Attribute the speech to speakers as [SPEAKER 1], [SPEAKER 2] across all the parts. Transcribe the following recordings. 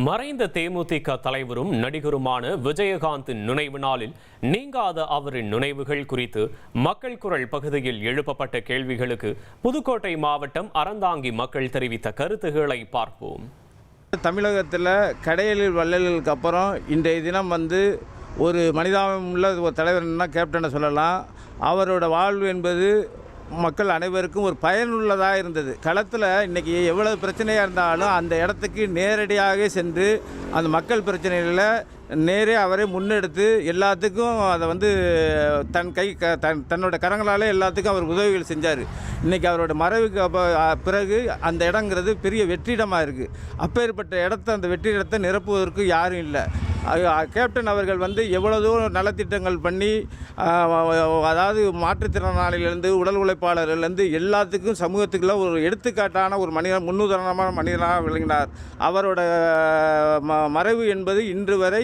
[SPEAKER 1] மறைந்த தேமுதிக தலைவரும் நடிகருமான விஜயகாந்தின் நினைவு நாளில் நீங்காத அவரின் நினைவுகள் குறித்து மக்கள் குரல் பகுதியில் எழுப்பப்பட்ட கேள்விகளுக்கு புதுக்கோட்டை மாவட்டம் அறந்தாங்கி மக்கள் தெரிவித்த கருத்துக்களை பார்ப்போம்.
[SPEAKER 2] தமிழகத்தில் கடையலில் வள்ளலுக்கு அப்புறம் இன்றைய தினம் ஒரு மனிதாபம் உள்ள ஒரு தலைவர்னா கேப்டனை சொல்லலாம். அவரோட வாழ்வு என்பது மக்கள் அனைவருக்கும் ஒரு பயனுள்ளதாக இருந்தது. களத்தில் இன்றைக்கி எவ்வளவு பிரச்சனையாக இருந்தாலும் அந்த இடத்துக்கு நேரடியாக சென்று அந்த மக்கள் பிரச்சனைகளை நேரே அவரே முன்னெடுத்து எல்லாத்துக்கும் அதை தன்னோட கரங்களால் எல்லாத்துக்கும் அவர் உதவிகள் செஞ்சார். இன்றைக்கி அவரோட மறைவுக்கு பிறகு அந்த இடங்கிறது பெரிய வெற்றிடமாக இருக்குது. அப்பேற்பட்ட அந்த வெற்றிடத்தை நிரப்புவதற்கு யாரும் இல்லை. கேப்டன் அவர்கள் எவ்வளவோ நலத்திட்டங்கள் பண்ணி, அதாவது மாற்றுத்திறனாளிகளிலிருந்து உடல் உழைப்பாளர்களிலிருந்து எல்லாத்துக்கும் சமூகத்துக்குள்ள ஒரு எடுத்துக்காட்டான ஒரு மனிதன், முன்னுதாரணமான மனிதனாக விளங்கினார். அவரோட மறைவு என்பது இன்று வரை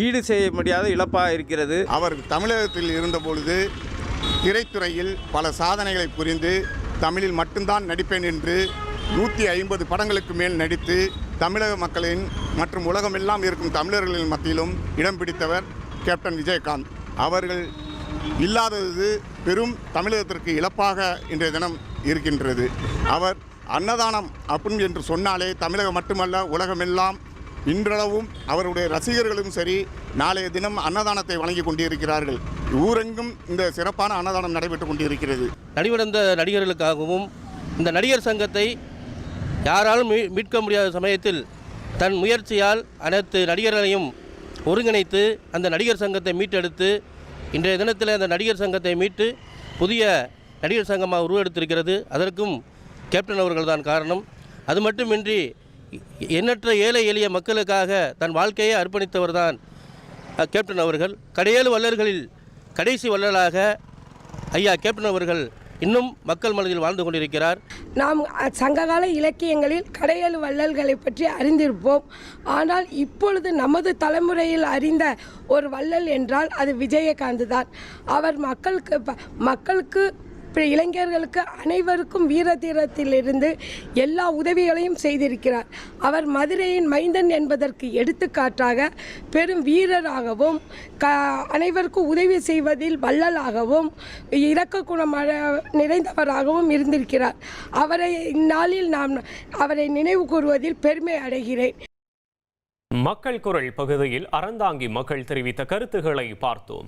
[SPEAKER 2] ஈடு செய்ய முடியாத இழப்பாக இருக்கிறது.
[SPEAKER 3] அவர் தமிழகத்தில் இருந்தபொழுது திரைத்துறையில் பல சாதனைகளை புரிந்து தமிழில் மட்டும்தான் நடிப்பேன் என்று 150 படங்களுக்கு மேல் நடித்து தமிழக மக்களின் மற்றும் உலகமெல்லாம் இருக்கும் தமிழர்களின் மத்தியிலும் இடம் பிடித்தவர் கேப்டன் விஜயகாந்த். அவர்கள் இல்லாதது பெரும் தமிழகத்திற்கு இழப்பாக இன்றைய தினம் இருக்கின்றது. அவர் அன்னதானம் அப்படின்னு என்று சொன்னாலே தமிழகம் மட்டுமல்ல உலகமெல்லாம் இன்றளவும் அவருடைய ரசிகர்களும் சரி நாளைய தினம் அன்னதானத்தை வழங்கி கொண்டிருக்கிறார்கள். ஊரெங்கும் இந்த சிறப்பான அன்னதானம் நடைபெற்று கொண்டிருக்கிறது.
[SPEAKER 4] நடிவடைந்த நடிகர்களுக்காகவும் இந்த நடிகர் சங்கத்தை யாராலும் மீட்க முடியாத சமயத்தில் தன் முயற்சியால் அனைத்து நடிகர்களையும் ஒருங்கிணைத்து அந்த நடிகர் சங்கத்தை மீட்டெடுத்து இன்றைய தினத்தில் அந்த நடிகர் சங்கத்தை மீட்டு புதிய நடிகர் சங்கமாக உருவெடுத்திருக்கிறது. அதற்கும் கேப்டன் அவர்கள் தான் காரணம். அது மட்டுமின்றி எண்ணற்ற ஏழை எளிய மக்களுக்காக தன் வாழ்க்கையை அர்ப்பணித்தவர் தான் கேப்டன் அவர்கள். கடையேழு வள்ளல்களில் கடைசி வள்ளலாக ஐயா கேப்டன் அவர்கள் இன்னும் மக்கள் மனதில் வாழ்ந்து கொண்டிருக்கிறார்.
[SPEAKER 5] நாம் சங்ககால இலக்கியங்களில் கடையேழு வள்ளல்களை பற்றி அறிந்திருப்போம். ஆனால் இப்பொழுது நமது தலைமுறையில் அறிந்த ஒரு வள்ளல் என்றால் அது விஜயகாந்த் தான். அவர் மக்களுக்கு இளைஞர்களுக்கு அனைவருக்கும் வீரதீரத்திலிருந்து எல்லா உதவிகளையும் செய்திருக்கிறார். அவர் மதுரையின் மைந்தன் என்பதற்கு எடுத்துக்காட்டாக பெரும் வீரராகவும் அனைவருக்கும் உதவி செய்வதில் வள்ளலாகவும் இரக்க குணம் நிறைந்தவராகவும் இருந்திருக்கிறார். அவரை இந்நாளில் நாம் அவரை நினைவு கூறுவதில் பெருமை அடைகிறேன்.
[SPEAKER 1] மக்கள் குரல் பகுதியில் அறந்தாங்கி மக்கள் தெரிவித்த கருத்துக்களை பார்த்தோம்.